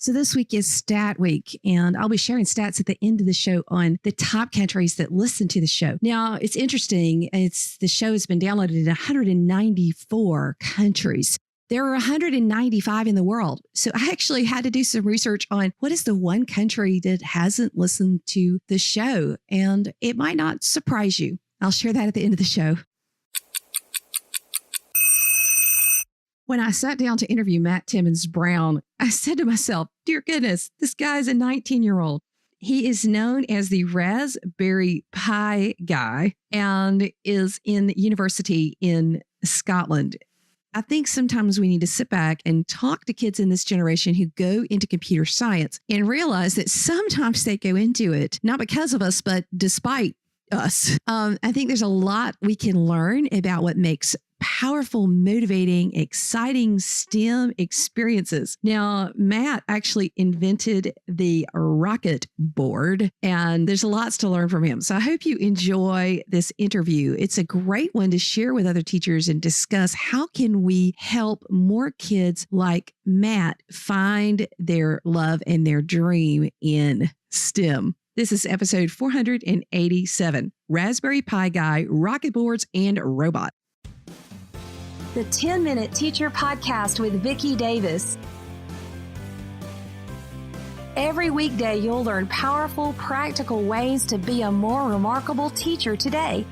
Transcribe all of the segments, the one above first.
So this week is Stat Week, and I'll be sharing stats at the end of the show on the top countries that listen to the show. Now, it's interesting. The show has been downloaded in 194 countries. There are 195 in the world. So I actually had to do some research on what is the one country that hasn't listened to the show, and it might not surprise you. I'll share that at the end of the show. When I sat down to interview Matt Timmons-Brown, I said to myself, dear goodness, this guy's a 19-year-old. He is known as the Raspberry Pi guy and is in university in Scotland. I think sometimes we need to sit back and talk to kids in this generation who go into computer science and realize that sometimes they go into it, not because of us, but despite us. I think there's a lot we can learn about what makes powerful, motivating, exciting STEM experiences. Now, Matt actually invented the Rocketboard, and there's lots to learn from him. So I hope you enjoy this interview. It's a great one to share with other teachers and discuss how can we help more kids like Matt find their love and their dream in STEM. This is episode 487, Raspberry Pi Guy, Rocketboards, and Robot. The 10-Minute Teacher Podcast with Vicki Davis. Every weekday, you'll learn powerful, practical ways to be a more remarkable teacher today.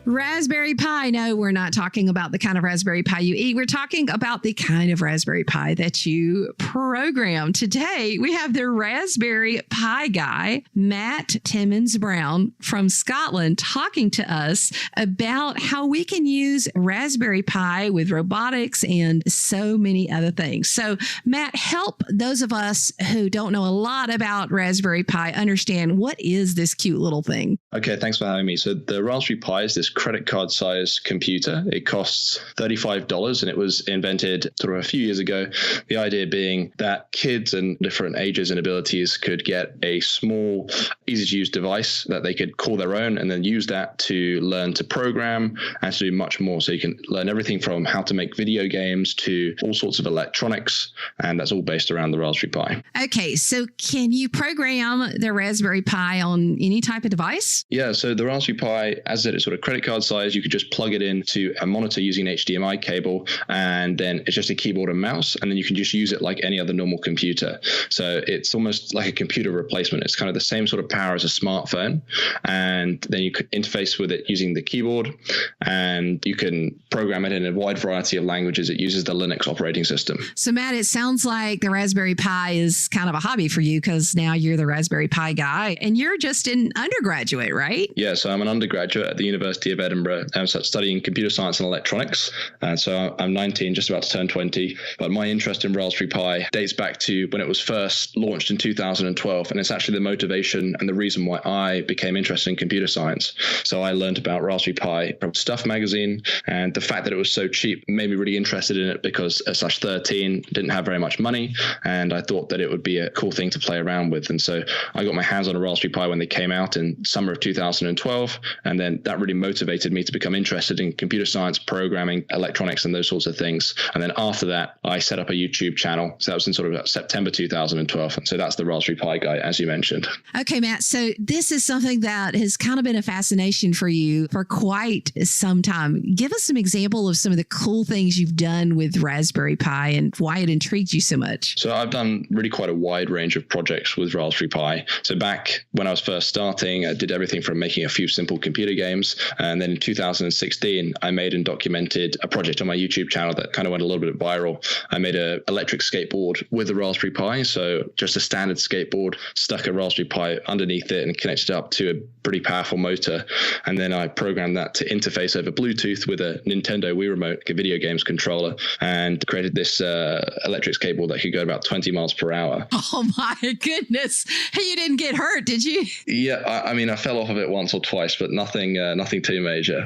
Raspberry Pi. No, we're not talking about the kind of Raspberry Pi you eat. We're talking about the kind of Raspberry Pi that you program. Today, we have the Raspberry Pi guy, Matt Timmons-Brown from Scotland, talking to us about how we can use Raspberry Pi with robotics and so many other things. So, Matt, help those of us who don't know a lot about Raspberry Pi understand what is this cute little thing. Okay, thanks for having me. So the Raspberry Pi is this credit card size computer. It costs $35 and it was invented sort of a few years ago. The idea being that kids and different ages and abilities could get a small, easy to use device that they could call their own and then use that to learn to program and to do much more. So you can learn everything from how to make video games to all sorts of electronics, and that's all based around the Raspberry Pi. Okay, so can you program the Raspberry Pi on any type of device? Yeah, so the Raspberry Pi, as it is sort of credit card size, you could just plug it into a monitor using an HDMI cable, and then it's just a keyboard and mouse, and then you can just use it like any other normal computer. So it's almost like a computer replacement. It's kind of the same sort of power as a smartphone, and then you could interface with it using the keyboard, and you can program it in a wide variety of languages. It uses the Linux operating system. So Matt, it sounds like the Raspberry Pi is kind of a hobby for you because now you're the Raspberry Pi guy, and you're just an undergraduate, right? Yeah, so I'm an undergraduate at the University of Edinburgh. I'm studying computer science and electronics. And so I'm 19, just about to turn 20. But my interest in Raspberry Pi dates back to when it was first launched in 2012. And it's actually the motivation and the reason why I became interested in computer science. So I learned about Raspberry Pi from Stuff magazine, and the fact that it was so cheap made me really interested in it because at age 13, didn't have very much money. And I thought that it would be a cool thing to play around with. And so I got my hands on a Raspberry Pi when they came out in summer of 2012. And then that really motivated me to become interested in computer science, programming, electronics, and those sorts of things. And then after that, I set up a YouTube channel. So that was in sort of September 2012. And so that's the Raspberry Pi guy, as you mentioned. Okay, Matt. So this is something that has kind of been a fascination for you for quite some time. Give us some example of some of the cool things you've done with Raspberry Pi and why it intrigued you so much. So I've done really quite a wide range of projects with Raspberry Pi. So back when I was first starting, I did everything from making a few simple computer games. And then in 2016, I made and documented a project on my YouTube channel that kind of went a little bit viral. I made an electric skateboard with a Raspberry Pi. So just a standard skateboard, stuck a Raspberry Pi underneath it and connected it up to a pretty powerful motor. And then I programmed that to interface over Bluetooth with a Nintendo Wii remote, a video games controller, and created this electric skateboard that could go about 20 miles per hour. Oh my goodness. You didn't get hurt, did you? Yeah, I mean, I fell off of it once or twice, but nothing too major.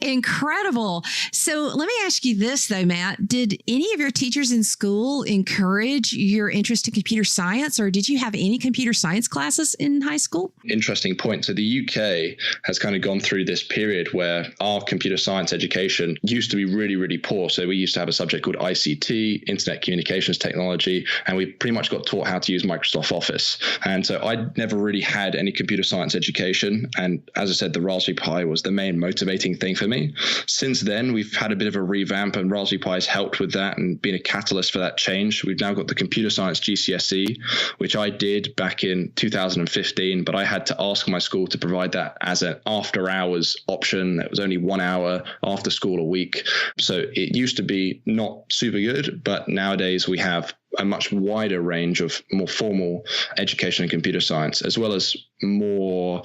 Incredible. So let me ask you this, though, Matt. Did any of your teachers in school encourage your interest in computer science, or did you have any computer science classes in high school? Interesting point. So the UK has kind of gone through this period where our computer science education used to be really, really poor. So we used to have a subject called ICT, Internet Communications Technology, and we pretty much got taught how to use Microsoft Office. And so I never really had any computer science education. And as I said, the Raspberry Pi was the main motivating thing for me. Since then, we've had a bit of a revamp, and Raspberry Pi has helped with that and been a catalyst for that change. We've now got the computer science GCSE, which I did back in 2015, but I had to ask my school to provide that as an after hours option. It was only 1 hour after school a week. So it used to be not super good, but nowadays we have a much wider range of more formal education in computer science, as well as more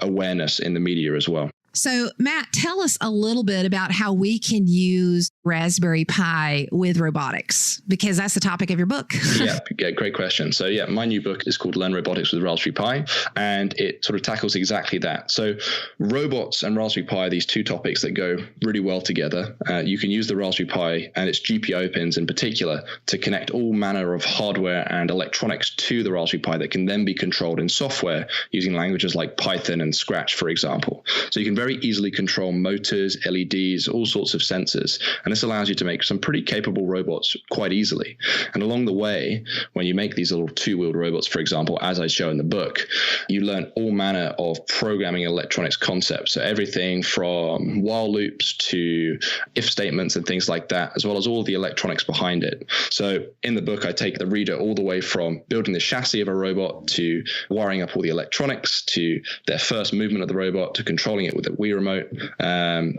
awareness in the media as well. So, Matt, tell us a little bit about how we can use Raspberry Pi with robotics, because that's the topic of your book. Yeah, great question. So, my new book is called Learn Robotics with Raspberry Pi, and it sort of tackles exactly that. So, robots and Raspberry Pi are these two topics that go really well together. You can use the Raspberry Pi and its GPIO pins in particular to connect all manner of hardware and electronics to the Raspberry Pi that can then be controlled in software using languages like Python and Scratch, for example. So you can very easily control motors, LEDs, all sorts of sensors. And this allows you to make some pretty capable robots quite easily. And along the way, when you make these little two-wheeled robots, for example, as I show in the book, you learn all manner of programming electronics concepts. So everything from while loops to if statements and things like that, as well as all the electronics behind it. So in the book, I take the reader all the way from building the chassis of a robot to wiring up all the electronics to their first movement of the robot to controlling it with a Wii remote,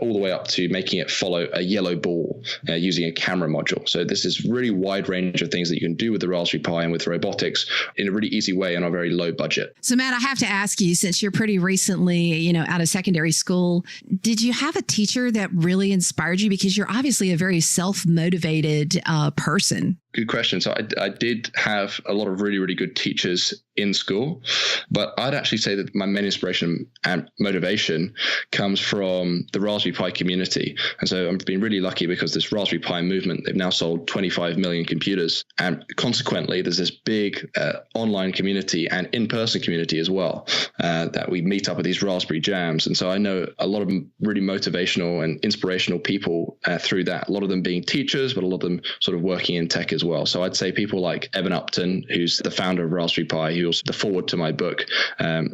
all the way up to making it follow a yellow ball using a camera module. So this is really wide range of things that you can do with the Raspberry Pi and with robotics in a really easy way on a very low budget. So Matt, I have to ask you, since you're pretty recently, out of secondary school, did you have a teacher that really inspired you? Because you're obviously a very self-motivated person. Good question. So I did have a lot of really, really good teachers in school, but I'd actually say that my main inspiration and motivation comes from the Raspberry Pi community. And so I've been really lucky because this Raspberry Pi movement, they've now sold 25 million computers. And consequently, there's this big online community and in-person community as well, that we meet up at these Raspberry Jams. And so I know a lot of really motivational and inspirational people through that, a lot of them being teachers, but a lot of them sort of working in tech as well. So I'd say people like Evan Upton, who's the founder of Raspberry Pi, he was the forward to my book.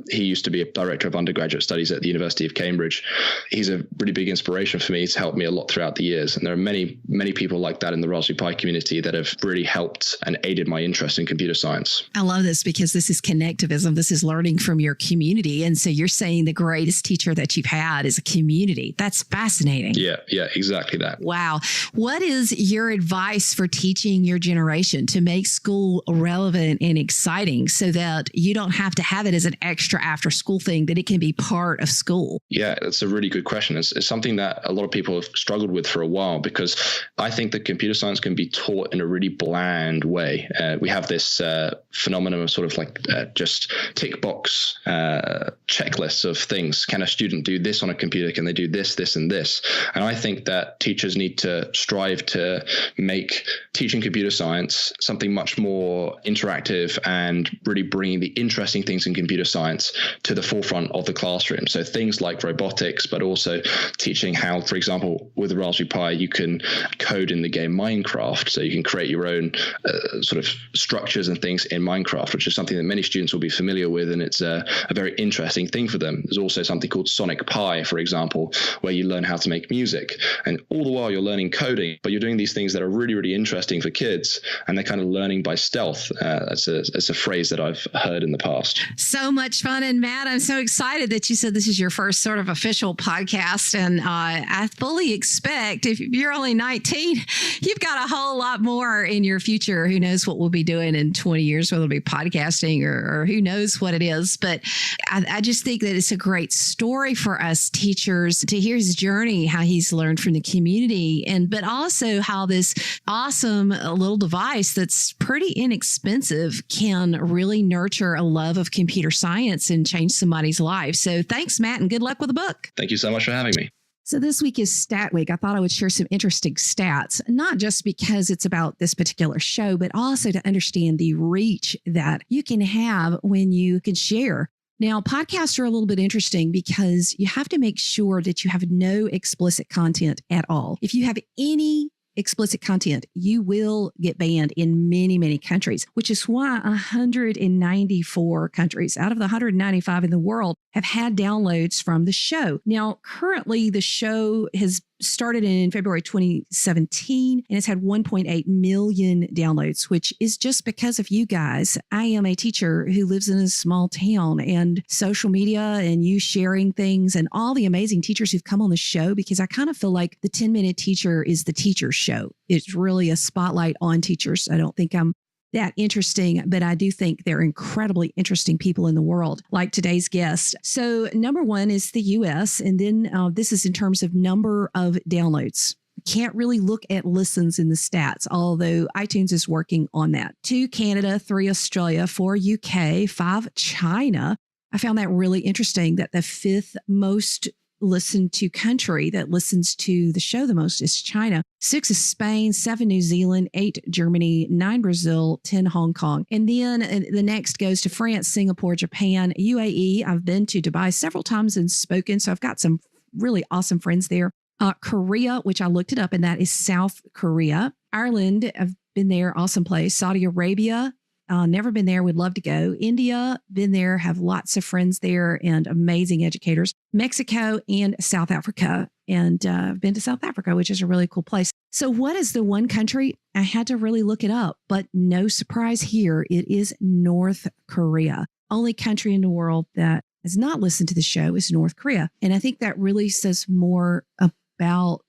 He used to be a director of undergraduate studies at the University of Cambridge. He's a really big inspiration for me. He's helped me a lot throughout the years. And there are many, many people like that in the Raspberry Pi community that have really helped and aided my interest in computer science. I love this because this is connectivism. This is learning from your community. And so you're saying the greatest teacher that you've had is a community. That's fascinating. Yeah, exactly that. Wow. What is your advice for teaching your generation to make school relevant and exciting so that you don't have to have it as an extra after school thing, that it can be part of school? Yeah, that's a really good question. It's something that a lot of people have struggled with for a while, because I think that computer science can be taught in a really bland way. We have this phenomenon of sort of like just tick box checklists of things. Can a student do this on a computer? Can they do this, this, and this? And I think that teachers need to strive to make teaching computer science something much more interactive and really bringing the interesting things in computer science to the forefront of the classroom. So things like robotics, but also teaching how, for example, with the Raspberry Pi, you can code in the game Minecraft. So you can create your own sort of structures and things in Minecraft, which is something that many students will be familiar with. And it's a very interesting thing for them. There's also something called Sonic Pi, for example, where you learn how to make music. And all the while you're learning coding, but you're doing these things that are really, really interesting for kids. And they're kind of learning by stealth. That's a phrase that I've heard in the past. So much fun. And Matt, I'm so excited that you said this is your first sort of official podcast. And I fully expect, if you're only 19, you've got a whole lot more in your future. Who knows what we'll be doing in 20 years, whether it'll be podcasting or who knows what it is. But I just think that it's a great story for us teachers to hear his journey, how he's learned from the community, but also how this awesome little device that's pretty inexpensive can really nurture a love of computer science and change somebody's life. So thanks, Matt, and good luck with the book. Thank you so much for having me. So this week is Stat Week. I thought I would share some interesting stats, not just because it's about this particular show, but also to understand the reach that you can have when you can share. Now, podcasts are a little bit interesting because you have to make sure that you have no explicit content at all. If you have any explicit content, you will get banned in many, many countries, which is why 194 countries out of the 195 in the world have had downloads from the show. Now, currently, the show has started in February 2017 and it's had 1.8 million downloads, which is just because of you guys. I am a teacher who lives in a small town, and social media and you sharing things and all the amazing teachers who've come on the show, because I kind of feel like the 10-Minute Teacher is the teacher show. It's really a spotlight on teachers. I don't think I'm that interesting, but I do think they're incredibly interesting people in the world, like today's guest. So number one is the US, and then this is in terms of number of downloads. Can't really look at listens in the stats, although iTunes is working on that. 2 Canada, 3 Australia, 4 UK, 5 China. I found that really interesting that the 5th most listened to country that listens to the show the most is China. 6 is Spain, 7 New Zealand, 8 Germany, 9 Brazil, 10 Hong Kong. And then the next goes to France, Singapore, Japan, UAE. I've been to Dubai several times and spoken, so I've got some really awesome friends there. Korea, which I looked it up, and that is South Korea. Ireland, I've been there, awesome place. Saudi Arabia, never been there, would love to go. India, been there, have lots of friends there and amazing educators. Mexico and South Africa. And I've been to South Africa, which is a really cool place. So what is the one country? I had to really look it up, but no surprise here. It is North Korea. Only country in the world that has not listened to the show is North Korea. And I think that really says more about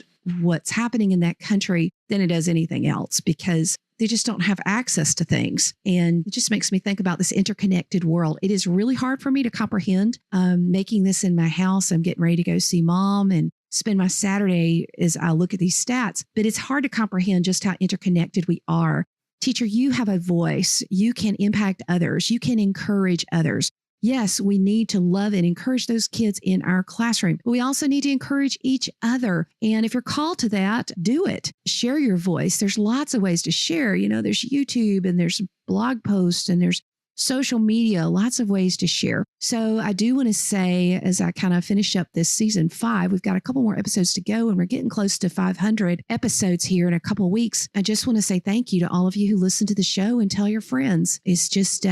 what's happening in that country than it does anything else, because they just don't have access to things. And it just makes me think about this interconnected world. It is really hard for me to comprehend. Making this in my house, I'm getting ready to go see mom and spend my Saturday as I look at these stats, but it's hard to comprehend just how interconnected we are. Teacher, you have a voice. You can impact others. You can encourage others. Yes, we need to love and encourage those kids in our classroom, but we also need to encourage each other. And if you're called to that, do it. Share your voice. There's lots of ways to share. You know, there's YouTube and there's blog posts and there's social media, lots of ways to share. So I do want to say, as I kind of finish up this season 5, we've got a couple more episodes to go and we're getting close to 500 episodes here in a couple of weeks. I just want to say thank you to all of you who listen to the show and tell your friends. It's just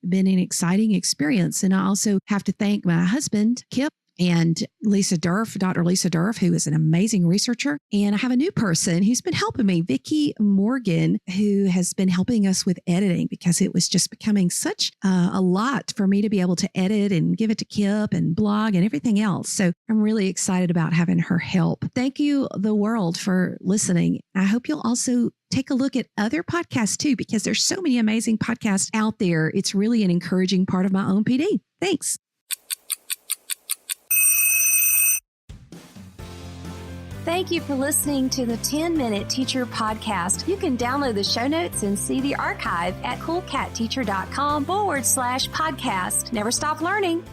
been an exciting experience. And I also have to thank my husband, Kip, and Lisa Durf, Dr. Lisa Durf, who is an amazing researcher. And I have a new person who's been helping me, Vicki Morgan, who has been helping us with editing because it was just becoming such a lot for me to be able to edit and give it to Kip and blog and everything else. So I'm really excited about having her help. Thank you, the world, for listening. I hope you'll also take a look at other podcasts too, because there's so many amazing podcasts out there. It's really an encouraging part of my own PD. Thanks. Thank you for listening to the 10-Minute Teacher Podcast. You can download the show notes and see the archive at coolcatteacher.com/podcast. Never stop learning.